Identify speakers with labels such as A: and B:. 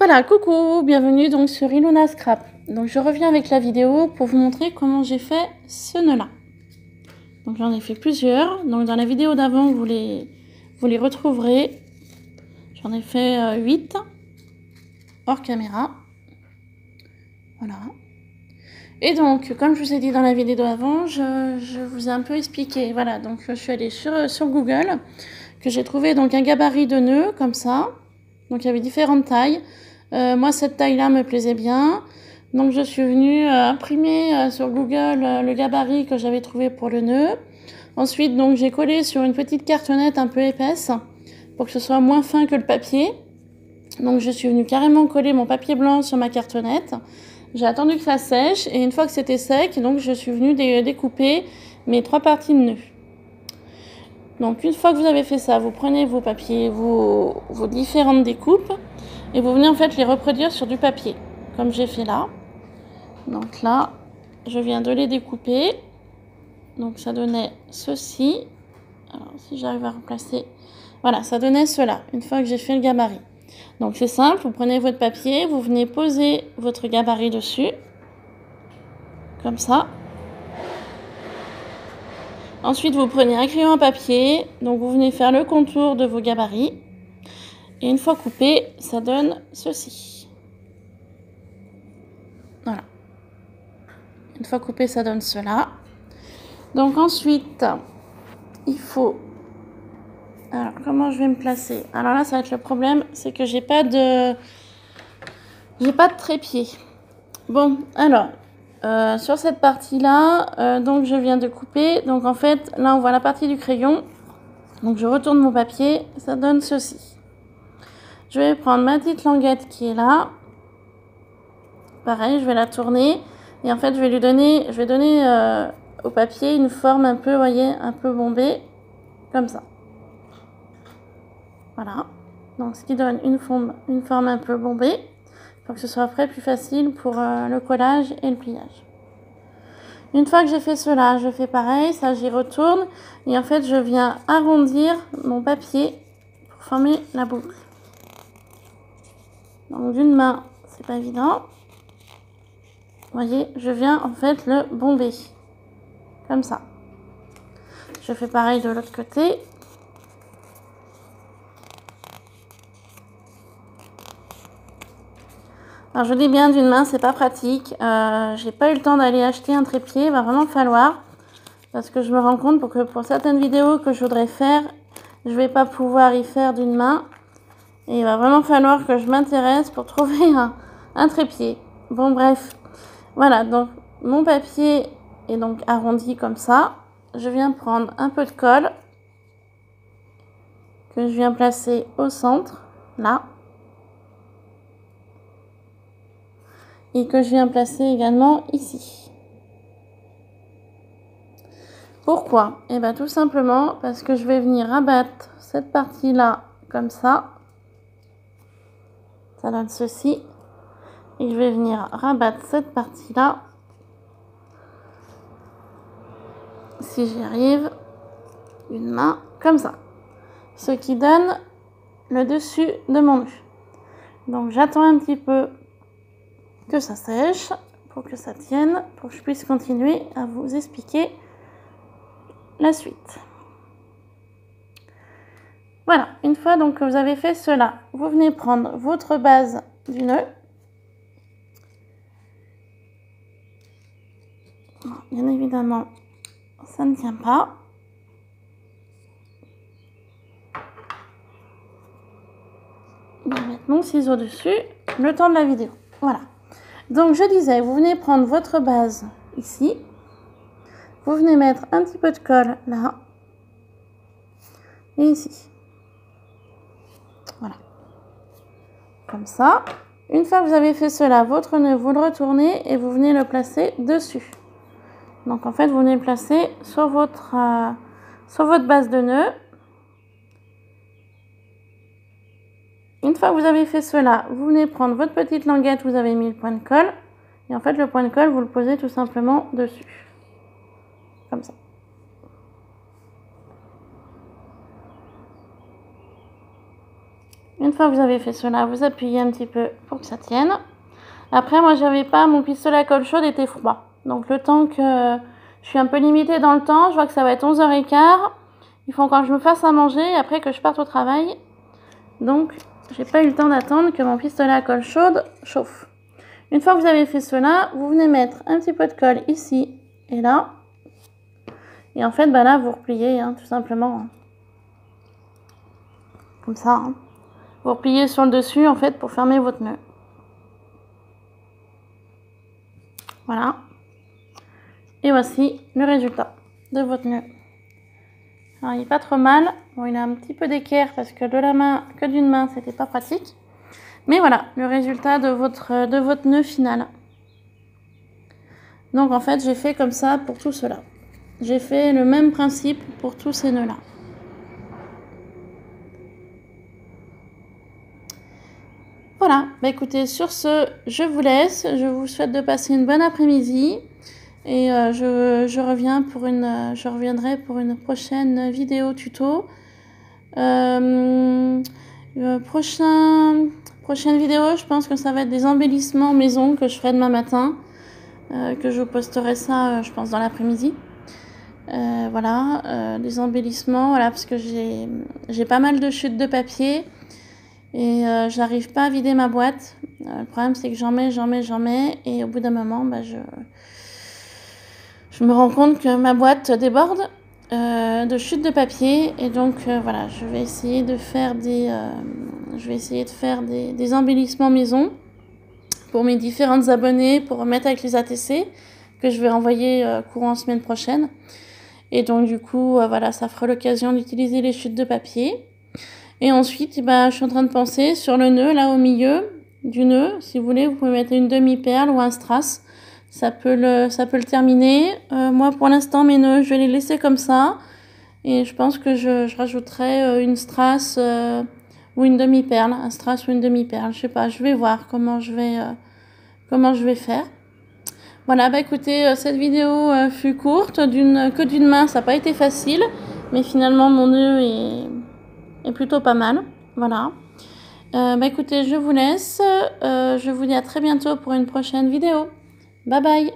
A: Voilà, coucou, bienvenue donc sur Ilona Scrap. Donc je reviens avec la vidéo pour vous montrer comment j'ai fait ce nœud-là. Donc j'en ai fait plusieurs. Donc dans la vidéo d'avant, vous les retrouverez. J'en ai fait 8 hors caméra. Voilà. Et donc, comme je vous ai dit dans la vidéo d'avant, je vous ai un peu expliqué. Voilà, donc je suis allée sur Google, que j'ai trouvé donc un gabarit de nœuds comme ça. Donc il y avait différentes tailles. Moi, cette taille-là me plaisait bien. Donc je suis venue imprimer sur Google le gabarit que j'avais trouvé pour le nœud. Ensuite, donc j'ai collé sur une petite cartonnette un peu épaisse pour que ce soit moins fin que le papier. Donc je suis venue carrément coller mon papier blanc sur ma cartonnette. J'ai attendu que ça sèche et une fois que c'était sec, donc je suis venue découper mes 3 parties de nœud. Donc une fois que vous avez fait ça, vous prenez vos papiers, vos différentes découpes et vous venez en fait les reproduire sur du papier, comme j'ai fait là. Donc là, je viens de les découper. Donc ça donnait ceci. Alors si j'arrive à remplacer, voilà, ça donnait cela une fois que j'ai fait le gabarit. Donc c'est simple, vous prenez votre papier, vous venez poser votre gabarit dessus, comme ça. Ensuite, vous prenez un crayon à papier, donc vous venez faire le contour de vos gabarits. Et une fois coupé, ça donne ceci. Voilà. Une fois coupé, ça donne cela. Donc ensuite, il faut... Alors, comment je vais me placer? Alors là, ça va être le problème, c'est que j'ai pas de trépied. Bon, alors, sur cette partie-là, donc je viens de couper. Donc en fait, là, on voit la partie du crayon. Donc je retourne mon papier, ça donne ceci. Je vais prendre ma petite languette qui est là. Pareil, je vais la tourner. Et en fait, je vais donner au papier une forme un peu, vous voyez, un peu bombée. Comme ça. Voilà. Donc ce qui donne une forme un peu bombée. Pour que ce soit après plus facile pour le collage et le pliage. Une fois que j'ai fait cela, je fais pareil, ça j'y retourne. Et en fait, je viens arrondir mon papier pour former la boucle. Donc d'une main, c'est pas évident. Vous voyez, je viens en fait le bomber. Comme ça. Je fais pareil de l'autre côté. Alors je dis bien d'une main, c'est pas pratique. J'ai pas eu le temps d'aller acheter un trépied, il va vraiment falloir. Parce que je me rends compte que pour certaines vidéos que je voudrais faire, je vais pas pouvoir y faire d'une main. Et il va vraiment falloir que je m'intéresse pour trouver un trépied. Bon bref, voilà, donc mon papier est donc arrondi comme ça. Je viens prendre un peu de colle que je viens placer au centre, là. Et que je viens placer également ici. Pourquoi? Eh bien tout simplement parce que je vais venir rabattre cette partie-là comme ça. Ça donne ceci. Et je vais venir rabattre cette partie-là. Si j'y arrive, une main comme ça. Ce qui donne le dessus de mon nœud. Donc j'attends un petit peu que ça sèche pour que ça tienne, pour que je puisse continuer à vous expliquer la suite. Voilà, une fois donc que vous avez fait cela, vous venez prendre votre base du nœud. Bien évidemment, ça ne tient pas. Je vais mettre mon ciseau dessus, le temps de la vidéo. Voilà. Donc je disais, vous venez prendre votre base ici. Vous venez mettre un petit peu de colle là. Et ici. Voilà. Comme ça. Une fois que vous avez fait cela, votre nœud, vous le retournez et vous venez le placer dessus. Donc en fait, vous venez le placer sur votre base de nœud. Une fois que vous avez fait cela, vous venez prendre votre petite languette, vous avez mis le point de colle. Et en fait, le point de colle, vous le posez tout simplement dessus. Comme ça. Une fois que vous avez fait cela, vous appuyez un petit peu pour que ça tienne. Après, moi, j'avais pas, mon pistolet à colle chaude était froid. Donc, le temps que je suis un peu limitée dans le temps, je vois que ça va être 11h15. Il faut encore que je me fasse à manger et après que je parte au travail. Donc, j'ai pas eu le temps d'attendre que mon pistolet à colle chaude chauffe. Une fois que vous avez fait cela, vous venez mettre un petit peu de colle ici et là. Et en fait, bah là, vous repliez, hein, tout simplement. Comme ça. Hein. Vous repliez sur le dessus, en fait, pour fermer votre nœud. Voilà. Et voici le résultat de votre nœud. Alors, il n'est pas trop mal. Bon, il a un petit peu d'équerre parce que de la main, que d'une main, c'était pas pratique. Mais voilà, le résultat de votre nœud final. Donc, en fait, j'ai fait comme ça pour tout cela. J'ai fait le même principe pour tous ces nœuds-là. Voilà, bah écoutez, sur ce, je vous laisse. Je vous souhaite de passer une bonne après-midi. Et je reviendrai pour une prochaine vidéo tuto. Prochaine vidéo, je pense que ça va être des embellissements maison que je ferai demain matin. Que je vous posterai ça, je pense, dans l'après-midi. Voilà, des embellissements, voilà, parce que j'ai pas mal de chutes de papier. Et j'arrive pas à vider ma boîte. Le problème, c'est que j'en mets. Et au bout d'un moment, bah, je me rends compte que ma boîte déborde de chutes de papier. Et donc, voilà, je vais essayer de faire des embellissements maison pour mes différentes abonnées, pour remettre avec les ATC, que je vais envoyer courant semaine prochaine. Et donc, du coup, voilà, ça fera l'occasion d'utiliser les chutes de papier. Et ensuite, bah, je suis en train de penser sur le nœud, là au milieu du nœud. Si vous voulez, vous pouvez mettre une demi-perle ou un strass. Ça peut le terminer. Moi, pour l'instant, mes nœuds, je vais les laisser comme ça. Et je pense que je rajouterai une strass ou une demi-perle. Un strass ou une demi-perle. Je sais pas, je vais voir comment je vais faire. Voilà, bah écoutez, cette vidéo fut courte. Que d'une main, ça n'a pas été facile. Mais finalement, mon nœud est plutôt pas mal. Voilà. Bah écoutez, je vous laisse. Je vous dis à très bientôt pour une prochaine vidéo. Bye bye.